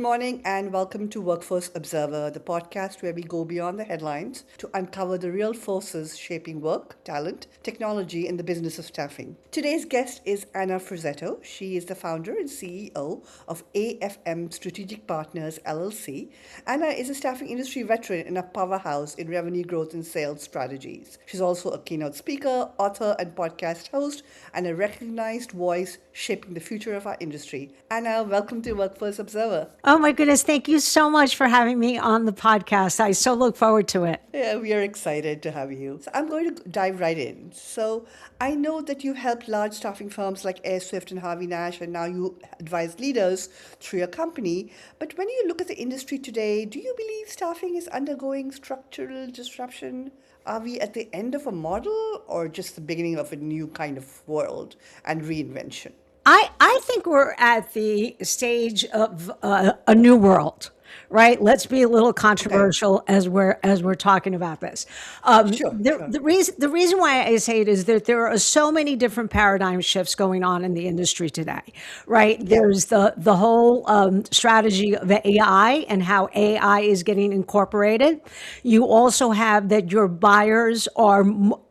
morning and welcome to Workforce Observer, the podcast where we go beyond the headlines to uncover the real forces shaping work, talent, technology, and the business of staffing. Today's guest is Anna Frazzetto. She is the founder and CEO of AFM Strategic Partners LLC. Anna is a staffing industry veteran and a powerhouse in revenue growth and sales strategies. She's also a keynote speaker, author, and podcast host, and a recognized voice shaping the future of our industry. Anna, welcome to Workforce Observer. Oh my goodness, thank you so much for having me on the podcast. I so look forward to it. Yeah, we are excited to have you. So I'm going to dive right in. So I know that you helped large staffing firms like Air Swift and Harvey Nash, and now you advise leaders through your company. But when you look at the industry today, do you believe staffing is undergoing structural disruption? Are we at the end of a model or just the beginning of a new kind of world and reinvention? I think we're at the stage of a new world, right? Let's be a little controversial as we're talking about this. Sure, the, sure. the reason why I say it is that there are so many different paradigm shifts going on in the industry today, right? There's the whole strategy of AI and how AI is getting incorporated. You also have that your buyers are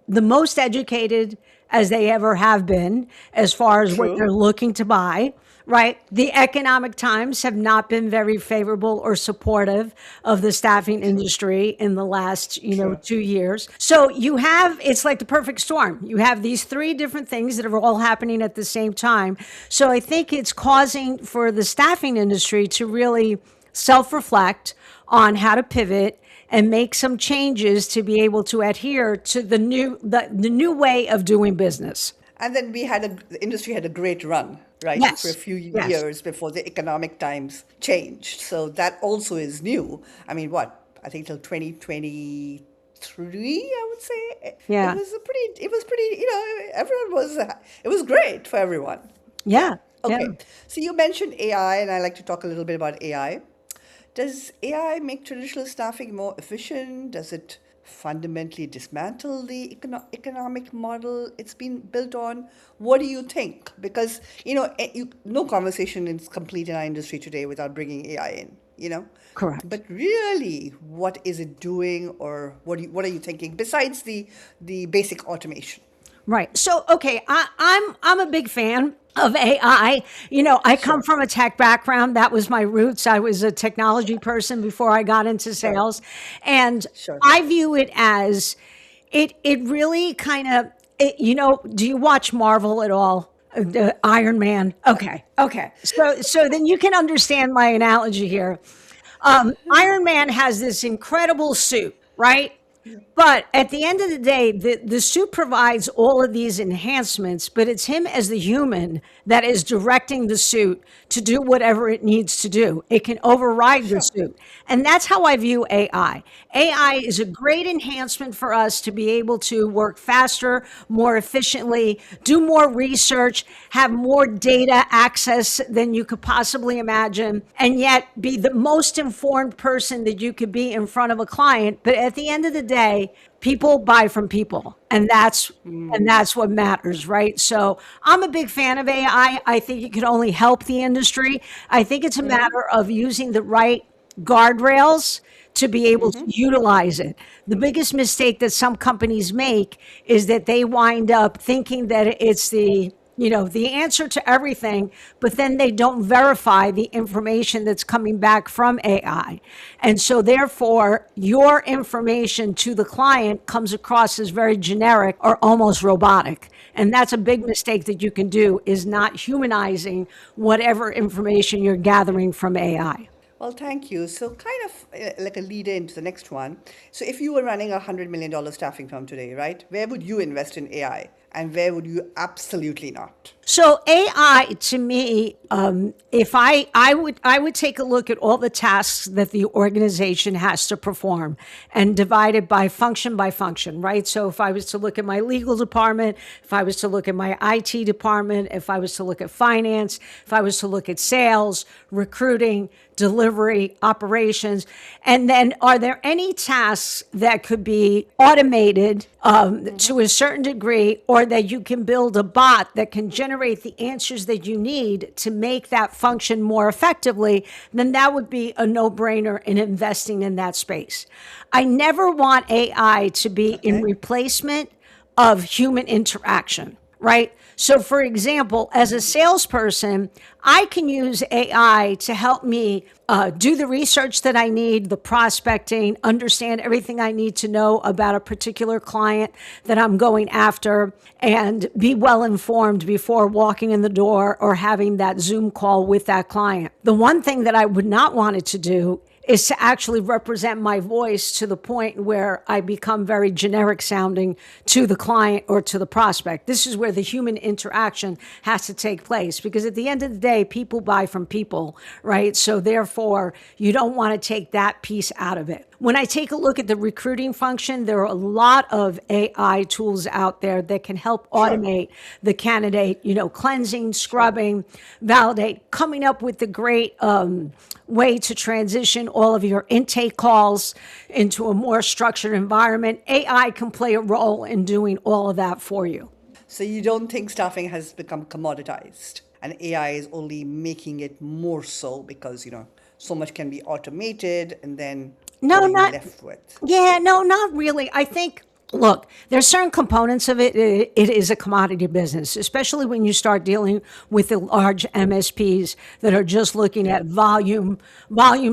the most educated as they ever have been as far as what True. they're looking to buy, right? The economic times have not been very favorable or supportive of the staffing industry in the last, True. 2 years. So it's like the perfect storm. You have these three different things that are all happening at the same time. So I think it's causing for the staffing industry to really self-reflect on how to pivot and make some changes to be able to adhere to the new way of doing business. And then the industry had a great run, right? For a Yes. few Yes. years before the economic times changed. So that also is new. I mean, I think till 2023, I would say. Yeah. It was pretty, it was great for everyone. Yeah. Okay. Yeah. So you mentioned AI, and I like to talk a little bit about AI. Does AI make traditional staffing more efficient? Does it fundamentally dismantle the economic model it's been built on? What do you think? Because, no conversation is complete in our industry today without bringing AI in. Correct. But really, what is it doing, or what are you thinking besides the basic automation? Right. So, okay, I'm a big fan of AI. I come from a tech background. That was my roots. I was a technology person before I got into sales. And Sure. I view it as it really kind of, do you watch Marvel at all? Iron Man. Okay. Okay. So then you can understand my analogy here. Iron Man has this incredible suit, right? But at the end of the day, the suit provides all of these enhancements, but it's him as the human that is directing the suit to do whatever it needs to do. It can override the suit. And that's how I view AI. AI is a great enhancement for us to be able to work faster, more efficiently, do more research, have more data access than you could possibly imagine, and yet be the most informed person that you could be in front of a client. But at the end of the day, people buy from people, and that's what matters, right? So I'm a big fan of AI. I think it can only help the industry. I think it's a matter of using the right guardrails to be able to utilize it. The biggest mistake that some companies make is that they wind up thinking that it's the answer to everything, but then they don't verify the information that's coming back from AI. And so therefore, your information to the client comes across as very generic or almost robotic. And that's a big mistake that you can do, is not humanizing whatever information you're gathering from AI. Well, thank you. So kind of like a lead into the next one. So if you were running a $100 million staffing firm today, right, where would you invest in AI and where would you absolutely not? So AI, to me, if I would take a look at all the tasks that the organization has to perform and divide it by function, right? So if I was to look at my legal department, if I was to look at my IT department, if I was to look at finance, if I was to look at sales, recruiting, delivery, operations, and then are there any tasks that could be automated to a certain degree, or or that you can build a bot that can generate the answers that you need to make that function more effectively, then that would be a no-brainer in investing in that space. I never want AI to be in Okay. replacement of human interaction, right? So, for example, as a salesperson, I can use AI to help me do the research that I need, the prospecting, understand everything I need to know about a particular client that I'm going after, and be well informed before walking in the door or having that Zoom call with that client. The one thing that I would not want it to do is to actually represent my voice to the point where I become very generic sounding to the client or to the prospect. This is where the human interaction has to take place, because at the end of the day, people buy from people, right? So therefore, you don't want to take that piece out of it. When I take a look at the recruiting function, there are a lot of AI tools out there that can help automate the candidate, cleansing, scrubbing, validate, coming up with the great way to transition all of your intake calls into a more structured environment. AI can play a role in doing all of that for you. So you don't think staffing has become commoditized and AI is only making it more so because, so much can be automated and then No, what are you not, left with? yeah, no, not really. I think, look, there's certain components of it. It is a commodity business, especially when you start dealing with the large MSPs that are just looking at volume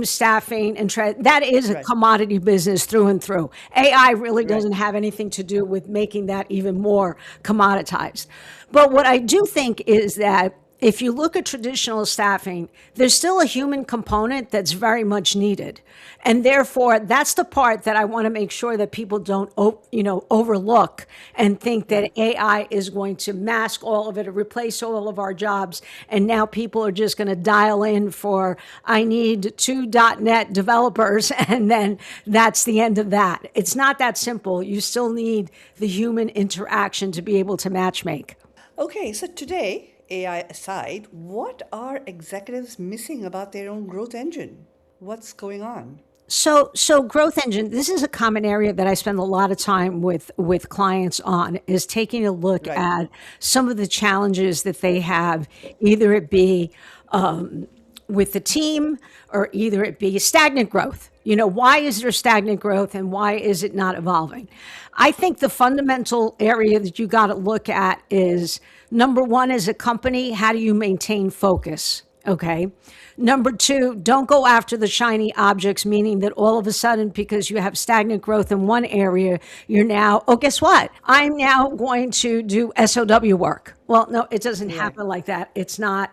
staffing, and that is a Right. commodity business through and through. AI really Right. doesn't have anything to do with making that even more commoditized. But what I do think is that if you look at traditional staffing, there's still a human component that's very much needed. And therefore, that's the part that I want to make sure that people don't, overlook and think that AI is going to mask all of it or replace all of our jobs. And now people are just going to dial in for, I need 2.NET developers, and then that's the end of that. It's not that simple. You still need the human interaction to be able to matchmake. Okay, so today, AI aside, what are executives missing about their own growth engine? What's going on? So growth engine, this is a common area that I spend a lot of time with clients on, is taking a look Right. at some of the challenges that they have, either it be with the team or either it be stagnant growth. Why is there stagnant growth and why is it not evolving? I think the fundamental area that you got to look at is, number one, as a company, how do you maintain focus? Okay. Number two, don't go after the shiny objects, meaning that all of a sudden, because you have stagnant growth in one area, you're now, oh, guess what? I'm now going to do SOW work. Well, no, it doesn't Right. happen like that. It's not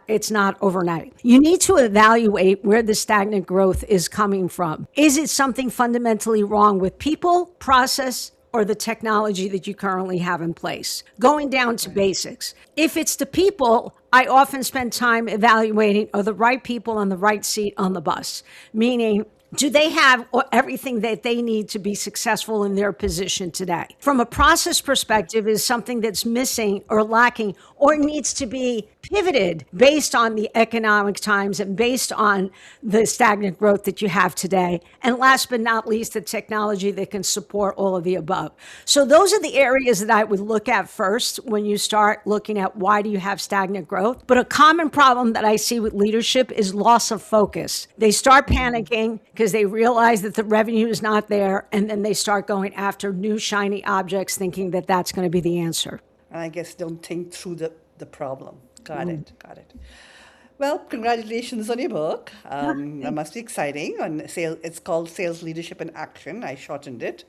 overnight. You need to evaluate where the stagnant growth is coming from. Is it something fundamentally wrong with people, process, or the technology that you currently have in place? Going down to basics. If it's the people, I often spend time evaluating, are the right people on the right seat on the bus? Meaning, do they have everything that they need to be successful in their position today? From a process perspective, is something that's missing or lacking or needs to be pivoted based on the economic times and based on the stagnant growth that you have today. And last but not least, the technology that can support all of the above. So those are the areas that I would look at first when you start looking at why do you have stagnant growth. But a common problem that I see with leadership is loss of focus. They start panicking because they realize that the revenue is not there, and then they start going after new shiny objects thinking that that's going to be the answer. And I guess don't think through the problem. Got it. Got it. Well, congratulations on your book. That must be exciting. On sales, it's called Sales Leadership in Action. I shortened it.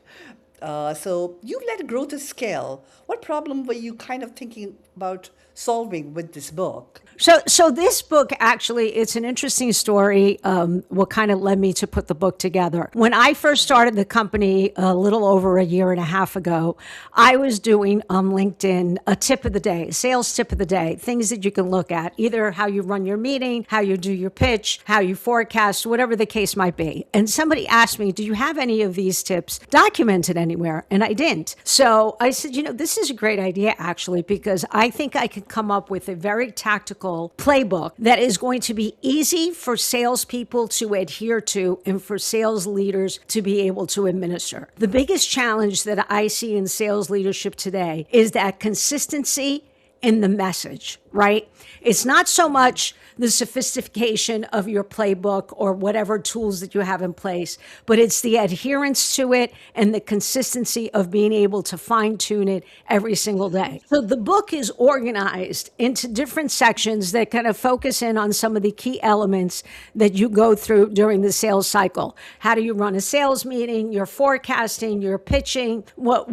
So you've led growth to scale. What problem were you kind of thinking about solving with this book? So this book, actually, it's an interesting story. What kind of led me to put the book together. When I first started the company a little over a year and a half ago, I was doing on LinkedIn a tip of the day, sales tip of the day, things that you can look at, either how you run your meeting, how you do your pitch, how you forecast, whatever the case might be. And somebody asked me, do you have any of these tips documented anywhere. And I didn't. So I said, this is a great idea, actually, because I think I could come up with a very tactical playbook that is going to be easy for salespeople to adhere to and for sales leaders to be able to administer. The biggest challenge that I see in sales leadership today is that consistency in the message, right? It's not so much the sophistication of your playbook or whatever tools that you have in place, but it's the adherence to it and the consistency of being able to fine tune it every single day. So the book is organized into different sections that kind of focus in on some of the key elements that you go through during the sales cycle. How do you run a sales meeting, your forecasting, your pitching, what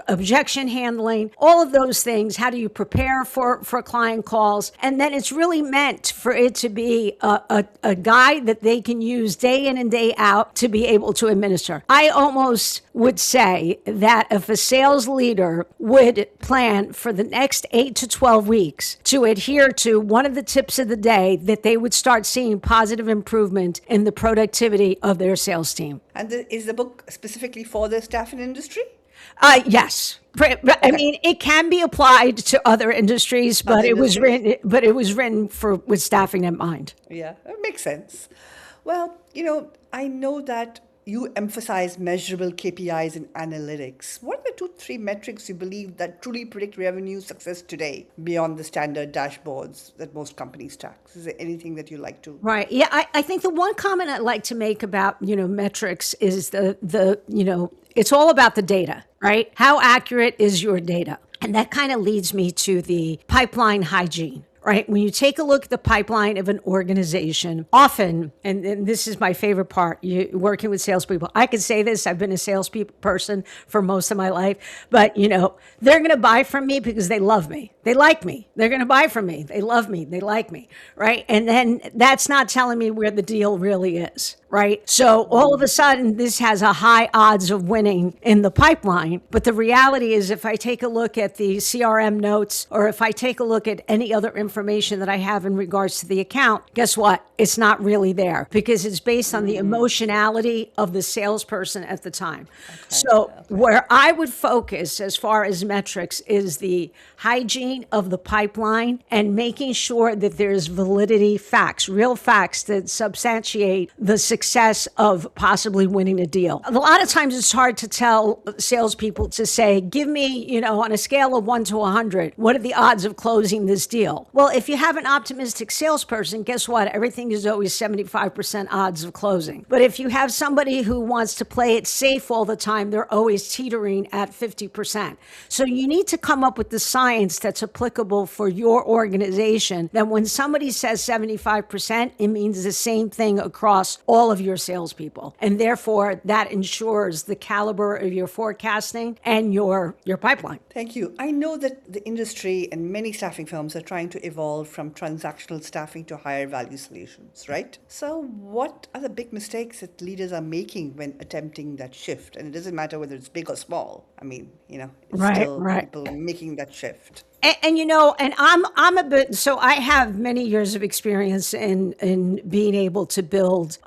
objection handling, all of those things. How do you prepare for client calls? And then it's really meant for it to be a guide that they can use day in and day out to be able to administer. I almost would say that if a sales leader would plan for the next 8 to 12 weeks to adhere to one of the tips of the day, that they would start seeing positive improvement in the productivity of their sales team. And is the book specifically for the staffing industry? Yes. I mean, it can be applied to other industries, but it was written with staffing in mind. Yeah, that makes sense. Well, I know that you emphasize measurable KPIs and analytics. What are the 2-3 metrics you believe that truly predict revenue success today beyond the standard dashboards that most companies track? Is there anything that you like to? Right. Yeah. I think the one comment I'd like to make about, metrics is it's all about the data, right? How accurate is your data? And that kind of leads me to the pipeline hygiene. Right? When you take a look at the pipeline of an organization, often, and this is my favorite part, working with salespeople, I could say this, I've been a salespeople person for most of my life, but they're going to buy from me because they love me. They like me. They're going to buy from me. They love me. They like me. Right? And then that's not telling me where the deal really is. Right? So all of a sudden, this has a high odds of winning in the pipeline. But the reality is, if I take a look at the CRM notes, or if I take a look at any other information that I have in regards to the account, guess what? It's not really there because it's based on the emotionality of the salesperson at the time. Okay. So where I would focus as far as metrics is the hygiene of the pipeline and making sure that there's validity facts, real facts that substantiate the success of possibly winning a deal. A lot of times it's hard to tell salespeople to say, give me, on a scale of 1 to 100, what are the odds of closing this deal? Well, if you have an optimistic salesperson, guess what? Everything is always 75% odds of closing. But if you have somebody who wants to play it safe all the time, they're always teetering at 50%. So you need to come up with the science that's applicable for your organization, that when somebody says 75%, it means the same thing across all of your salespeople. And therefore, that ensures the caliber of your forecasting and your pipeline. Thank you. I know that the industry and many staffing firms are trying to evolve from transactional staffing to higher value solutions, right? So what are the big mistakes that leaders are making when attempting that shift? And it doesn't matter whether it's big or small. I mean, it's still people making that shift. And I'm a bit, so I have many years of experience in being able to build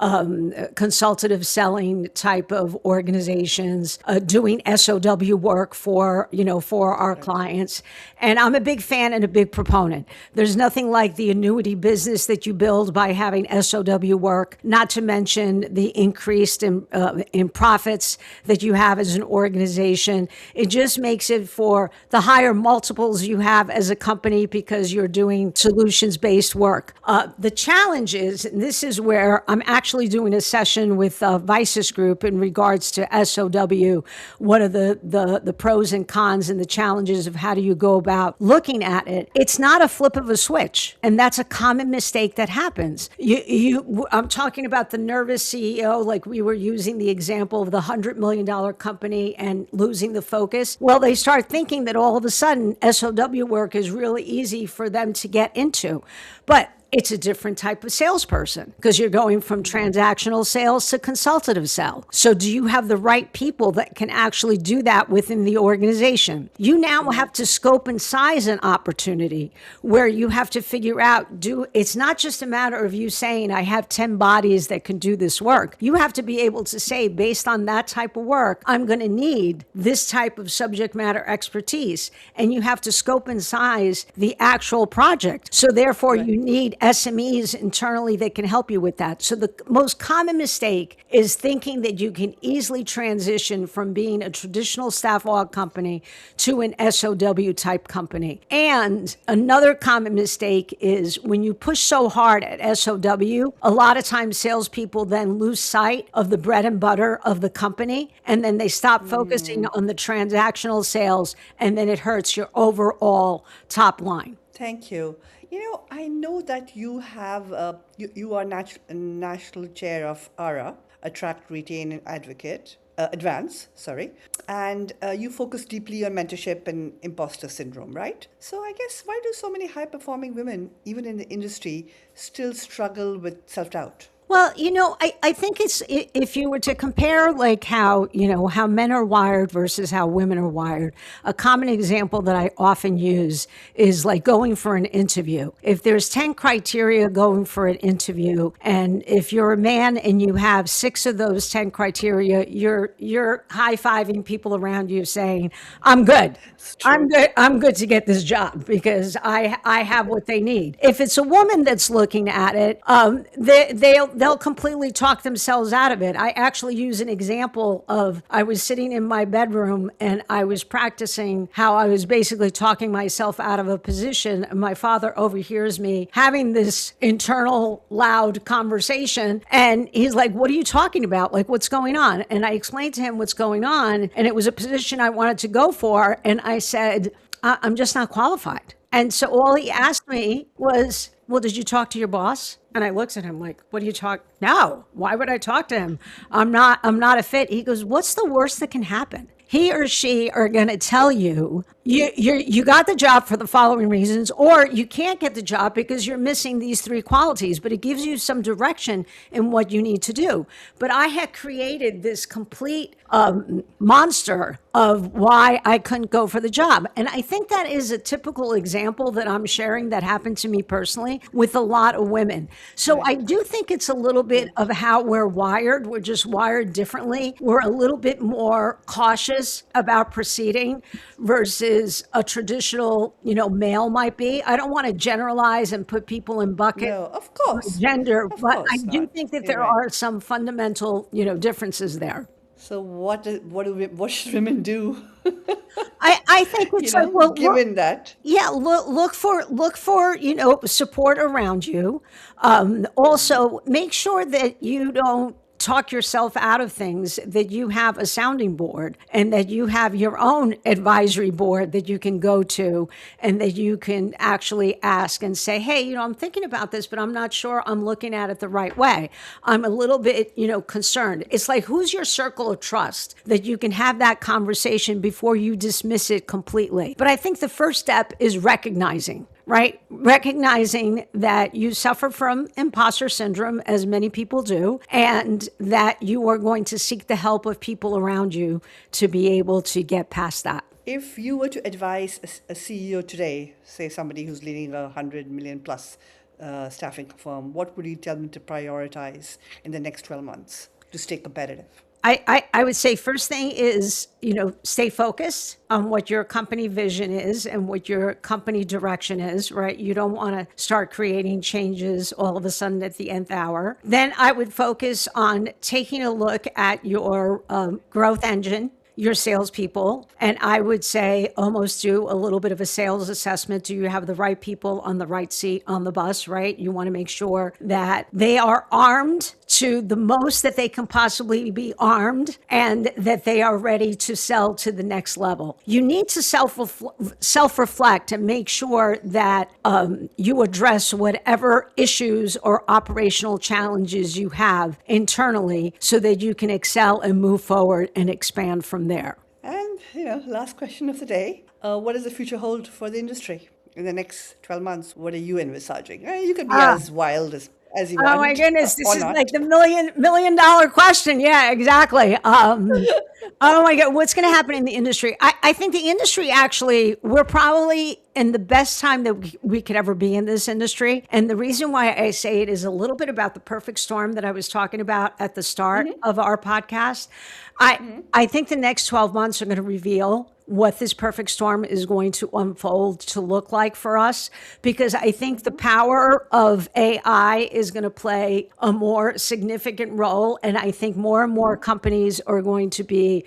consultative selling type of organizations, doing SOW work for our clients. And I'm a big fan and a big proponent. There's nothing like the annuity business that you build by having SOW work, not to mention the increased in profits that you have as an organization. It just makes it for the higher multiples you have as a company because you're doing solutions-based work. The challenge is, and this is where I'm actually doing a session with Vices Group in regards to SOW. What are the pros and cons and the challenges of how do you go about looking at it? It's not a flip of a switch, and that's a common mistake that happens. I'm talking about the nervous CEO, like we were using the example of the $100 million company and losing the focus. Well, they start thinking that all of a sudden SOW work is really easy for them to get into. But it's a different type of salesperson because you're going from transactional sales to consultative sales. So do you have the right people that can actually do that within the organization? You now have to scope and size an opportunity where you have to figure out, it's not just a matter of you saying, I have 10 bodies that can do this work. You have to be able to say, based on that type of work, I'm going to need this type of subject matter expertise. And you have to scope and size the actual project. So therefore, you need SMEs internally that can help you with that. So the most common mistake is thinking that you can easily transition from being a traditional staff aug company to an SOW type company. And another common mistake is when you push so hard at SOW, a lot of times salespeople then lose sight of the bread and butter of the company, and then they stop focusing on the transactional sales, and then it hurts your overall top line. Thank you. I know that you have you are national chair of ARA, Attract, Retain, and Advance, sorry, and you focus deeply on mentorship and imposter syndrome, right? So I guess why do so many high-performing women, even in the industry, still struggle with self-doubt? Well, I think it's, if you were to compare like how men are wired versus how women are wired, a common example that I often use is like going for an interview. If there's 10 criteria going for an interview, and if you're a man and you have 6 of those 10 criteria, you're high-fiving people around you saying, I'm good. I'm good to get this job because I have what they need. If it's a woman that's looking at it, they'll completely talk themselves out of it. I actually use an example of, I was sitting in my bedroom and I was practicing how I was basically talking myself out of a position. And my father overhears me having this internal loud conversation. And he's like, what are you talking about? Like, what's going on? And I explained to him what's going on. And it was a position I wanted to go for. And I said, I'm just not qualified. And so all he asked me was, well, did you talk to your boss? And I looked at him like, what do you talk? No, why would I talk to him? I'm not a fit. He goes, what's the worst that can happen? He or she are going to tell you, you got the job for the following reasons, or you can't get the job because you're missing these 3 qualities, but it gives you some direction in what you need to do. But I had created this complete monster of why I couldn't go for the job. And I think that is a typical example that I'm sharing that happened to me personally with a lot of women. So I do think it's a little bit of how we're wired. We're just wired differently. We're a little bit more cautious about proceeding versus a traditional, male might be. I don't want to generalize and put people in buckets. No, of course. Gender, Of but course I do not. think that You're there right. are some fundamental, differences there. So what should women do? I think it's like, well, Given that. yeah, look for support around you. Also, make sure that you don't talk yourself out of things, that you have a sounding board and that you have your own advisory board that you can go to and that you can actually ask and say, hey, I'm thinking about this, but I'm not sure I'm looking at it the right way. I'm a little bit, concerned. It's like, who's your circle of trust that you can have that conversation before you dismiss it completely? But I think the first step is recognizing that you suffer from imposter syndrome, as many people do, and that you are going to seek the help of people around you to be able to get past that. If you were to advise a CEO today, say somebody who's leading a 100 million plus staffing firm, what would you tell them to prioritize in the next 12 months to stay competitive? I would say first thing is, stay focused on what your company vision is and what your company direction is, right? You don't want to start creating changes all of a sudden at the nth hour. Then I would focus on taking a look at your growth engine, your salespeople, and I would say almost do a little bit of a sales assessment. Do you have the right people on the right seat on the bus, right? You want to make sure that they are armed to the most that they can possibly be armed and that they are ready to sell to the next level. You need to self-reflect and make sure that you address whatever issues or operational challenges you have internally so that you can excel and move forward and expand from there. And, last question of the day. What does the future hold for the industry? in the next 12 months, what are you envisaging? You could be Ah, as wild as you oh my want goodness, this or is not. like the million dollar question. Yeah, exactly. Oh my God, what's going to happen in the industry? I think the industry actually, we're probably in the best time that we could ever be in this industry. And the reason why I say it is a little bit about the perfect storm that I was talking about at the start of our podcast. I think the next 12 months are going to reveal what this perfect storm is going to unfold to look like for us, because I think the power of AI is going to play a more significant role. And I think more and more companies are going to be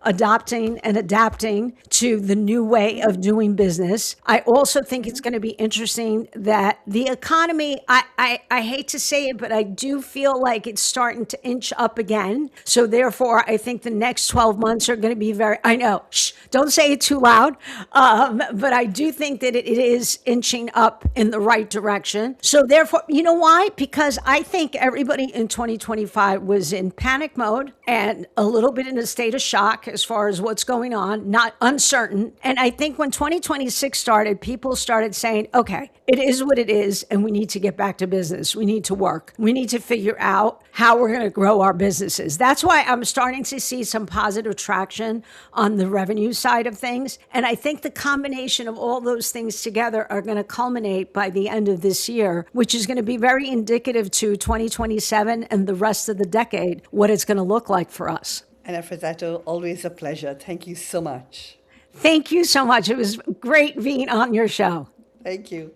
adopting and adapting to the new way of doing business. I also think it's going to be interesting that the economy, I hate to say it, but I do feel like it's starting to inch up again. So therefore, I think the next 12 months are going to be I know, don't say it too loud, but I do think that it is inching up in the right direction. So therefore, you know why? Because I think everybody in 2025 was in panic mode and a little bit in a state of shock as far as what's going on, not uncertain. And I think when 2026 started, people started saying, okay, it is what it is, and we need to get back to business. We need to work. We need to figure out how we're going to grow our businesses. That's why I'm starting to see some positive traction on the revenue side of things. And I think the combination of all those things together are going to culminate by the end of this year, which is going to be very indicative to 2027 and the rest of the decade, what it's going to look like for us. Anna Frazzetto, always a pleasure. Thank you so much. Thank you so much. It was great being on your show. Thank you.